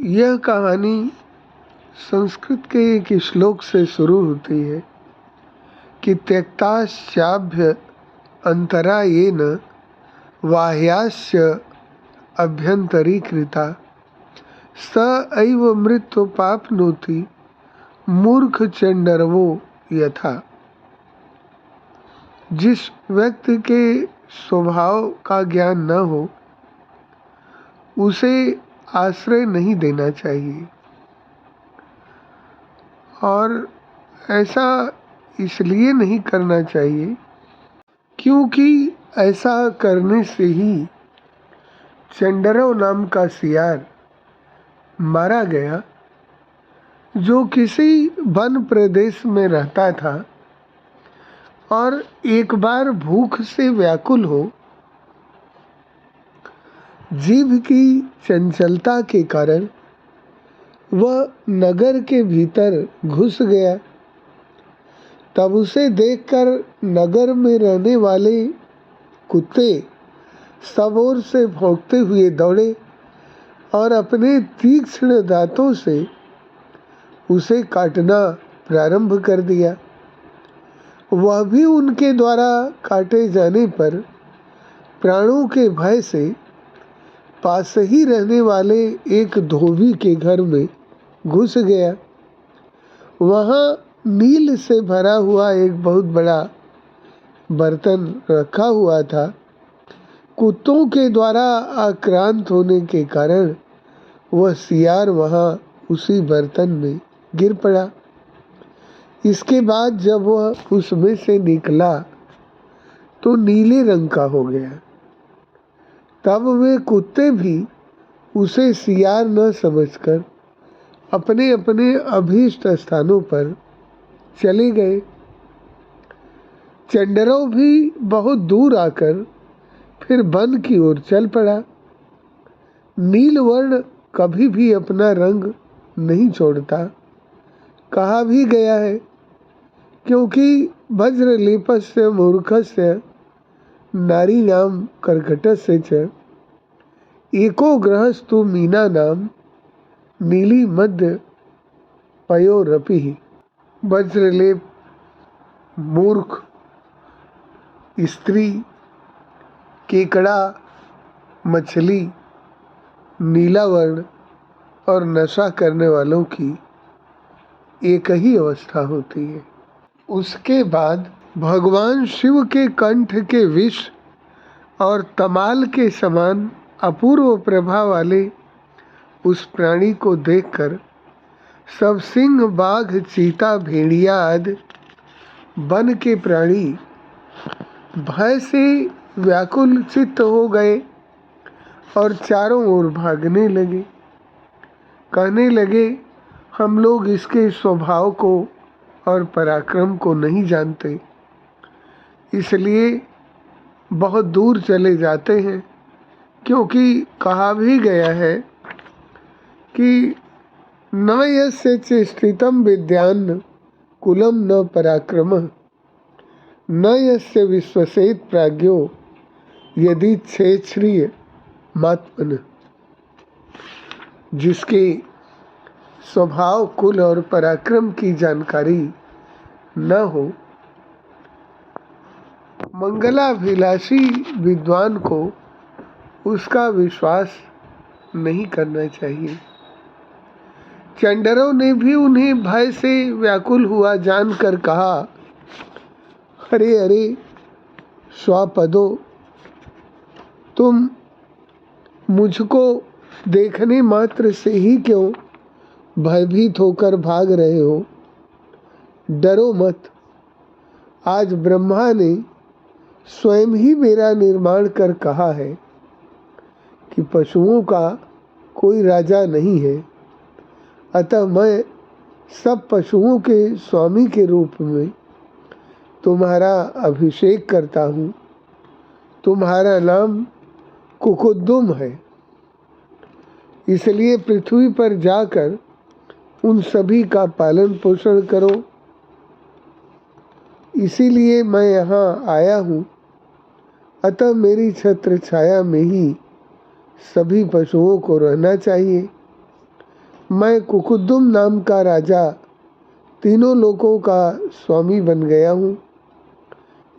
यह कहानी संस्कृत के एक श्लोक से शुरू होती है कि त्यक्ताश्चाभ्य अंतरा येन बाह्यास्य अभ्यंतरीकृता स एव मृत्यु पापनोति मूर्ख चंडरवो यथा। जिस व्यक्ति के स्वभाव का ज्ञान न हो उसे आश्रय नहीं देना चाहिए, और ऐसा इसलिए नहीं करना चाहिए क्योंकि ऐसा करने से ही चंडरव नाम का सियार मारा गया, जो किसी वन प्रदेश में रहता था और एक बार भूख से व्याकुल हो जीभ की चंचलता के कारण वह नगर के भीतर घुस गया। तब उसे देखकर नगर में रहने वाले कुत्ते सब ओर से भौंकते हुए दौड़े और अपने तीक्ष्ण दांतों से उसे काटना प्रारंभ कर दिया। वह भी उनके द्वारा काटे जाने पर प्राणों के भय से पास ही रहने वाले एक धोबी के घर में घुस गया। वहाँ नील से भरा हुआ एक बहुत बड़ा बर्तन रखा हुआ था। कुत्तों के द्वारा आक्रांत होने के कारण वह सियार वहाँ उसी बर्तन में गिर पड़ा। इसके बाद जब वह उसमें से निकला तो नीले रंग का हो गया। तब वे कुत्ते भी उसे सियार न समझकर अपने अपने अभीष्ट स्थानों पर चले गए। चंडरव भी बहुत दूर आकर फिर वन की ओर चल पड़ा। नीलवर्ण कभी भी अपना रंग नहीं छोड़ता, कहा भी गया है, क्योंकि वज्रलेपस्य मूर्खस्य नारी नाम कर्कटस्य च एको ग्रहस्तु मीना नाम नीली मध्य पयोरपि। वज्रलेप मूर्ख, स्त्री, केकड़ा, मछली, नीला वर्ण और नशा करने वालों की एक ही अवस्था होती है। उसके बाद भगवान शिव के कंठ के विष और तमाल के समान अपूर्व प्रभा वाले उस प्राणी को देखकर सब सिंह, बाघ, चीता, भेड़िया आदि वन के प्राणी भय से व्याकुल चित्त हो गए और चारों ओर भागने लगे। कहने लगे, हम लोग इसके स्वभाव को और पराक्रम को नहीं जानते, इसलिए बहुत दूर चले जाते हैं, क्योंकि कहा भी गया है कि न यस्य च स्थितं विद्यान्न कुलं न पराक्रमः न यस्य विश्वसेत् प्राज्ञो यदि क्षेत्रीय मात्मन। जिसके स्वभाव, कुल और पराक्रम की जानकारी न हो, मंगलाभिलाषी विद्वान को उसका विश्वास नहीं करना चाहिए। चंडरव ने भी उन्हें भय से व्याकुल हुआ जानकर कहा, अरे अरे स्वापदो, तुम मुझको देखने मात्र से ही क्यों भयभीत होकर भाग रहे हो? डरो मत। आज ब्रह्मा ने स्वयं ही मेरा निर्माण कर कहा है कि पशुओं का कोई राजा नहीं है, अतः मैं सब पशुओं के स्वामी के रूप में तुम्हारा अभिषेक करता हूँ। तुम्हारा नाम कुकुद्दुम है, इसलिए पृथ्वी पर जाकर उन सभी का पालन पोषण करो। इसीलिए मैं यहाँ आया हूँ, अतः मेरी छत्र छाया में ही सभी पशुओं को रहना चाहिए। मैं कुकुद्दुम नाम का राजा तीनों लोकों का स्वामी बन गया हूँ।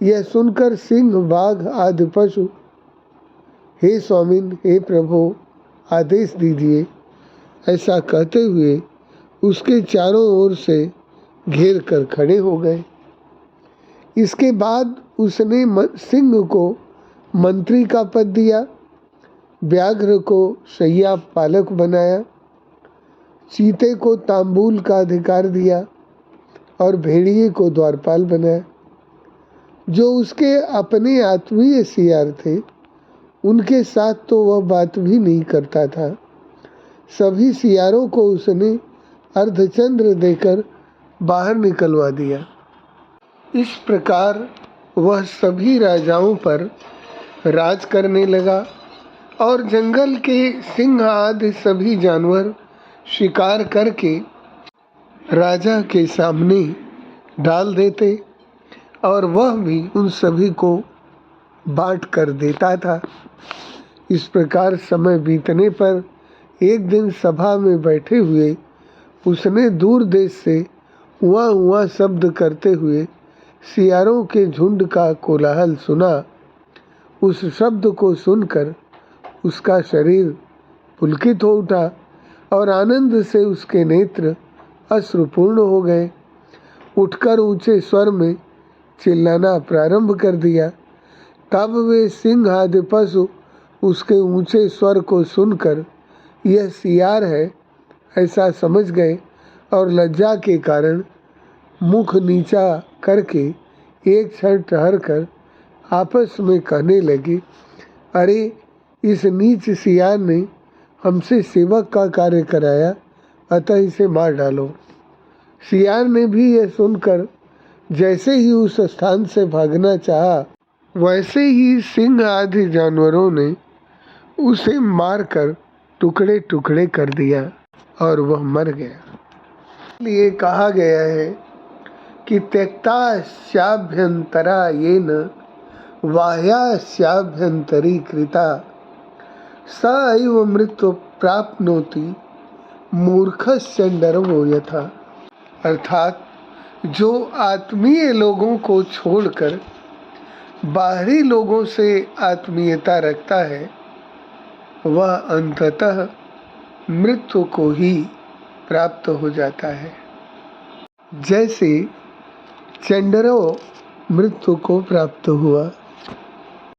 यह सुनकर सिंह, बाघ आदि पशु, हे स्वामिन, हे प्रभु, आदेश दीजिए, ऐसा कहते हुए उसके चारों ओर से घेर कर खड़े हो गए। इसके बाद उसने सिंह को मंत्री का पद दिया, व्याघ्र को शैया पालक बनाया, चीते को तांबूल का अधिकार दिया और भेड़िए को द्वारपाल बनाया। जो उसके अपने आत्मीय सियार थे, उनके साथ तो वह बात भी नहीं करता था। सभी सियारों को उसने अर्धचंद्र देकर बाहर निकलवा दिया। इस प्रकार वह सभी राजाओं पर राज करने लगा और जंगल के सिंह आदि सभी जानवर शिकार करके राजा के सामने डाल देते और वह भी उन सभी को बांट कर देता था। इस प्रकार समय बीतने पर एक दिन सभा में बैठे हुए उसने दूर देश से हुआ हुआ शब्द करते हुए सियारों के झुंड का कोलाहल सुना। उस शब्द को सुनकर उसका शरीर पुलकित हो उठा और आनंद से उसके नेत्र अश्रुपूर्ण हो गए। उठकर ऊंचे स्वर में चिल्लाना प्रारंभ कर दिया। तब वे सिंह आदि पशु उसके ऊंचे स्वर को सुनकर यह सियार है ऐसा समझ गए और लज्जा के कारण मुख नीचा करके एक क्षण ठहर कर आपस में कहने लगे, अरे, इस नीच सियार ने हमसे सेवक का कार्य कराया, अतः इसे मार डालो। सियार ने भी यह सुनकर जैसे ही उस स्थान से भागना चाहा, वैसे ही सिंह आदि जानवरों ने उसे मारकर टुकड़े टुकड़े कर दिया और वह मर गया। इसलिए कहा गया है कि त्यक्तास्याभ्यंतरा येन बाह्यास्याभ्यंतरी कृता स एव मृत्यु प्राप्नोति मूर्खश्चंडरवो यथा। अर्थात जो आत्मीय लोगों को छोड़कर बाहरी लोगों से आत्मीयता रखता है, वह अंततः मृत्यु को ही प्राप्त हो जाता है, जैसे चंडरव मृत्यु को प्राप्त हुआ।